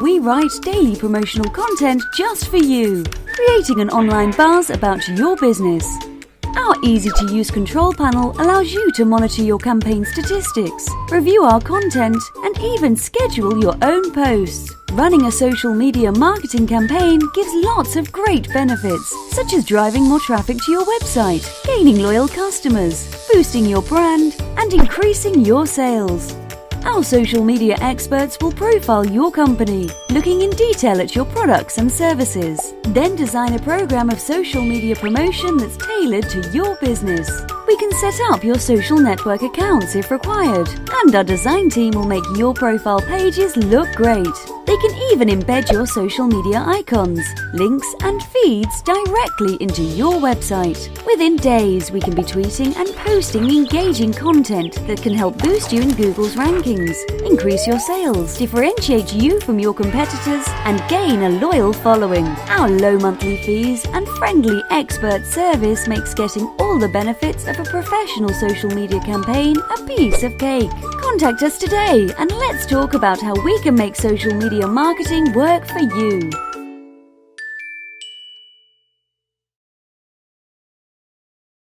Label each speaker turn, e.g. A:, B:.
A: we write daily promotional content just for you, creating an online buzz about your business. Our easy-to-use control panel allows you to monitor your campaign statistics, review our content, and even schedule your own posts. Running a social media marketing campaign gives lots of great benefits, such as driving more traffic to your website, gaining loyal customers, boosting your brand, and increasing your sales. Our social media experts will profile your company, looking in detail at your products and services. Then design a program of social media promotion that's tailored to your business. We can set up your social network accounts if required, and our design team will make your profile pages look great. They can even embed your social media icons, links, and feeds directly into your website. Within days, we can be tweeting and posting engaging content that can help boost you in Google's rankings, increase your sales, differentiate you from your competitors, and gain a loyal following. Our low monthly fees and friendly expert service makes getting all the benefits of a professional social media campaign a piece of cake. Contact us today and let's talk about how we can make social media marketing work for you.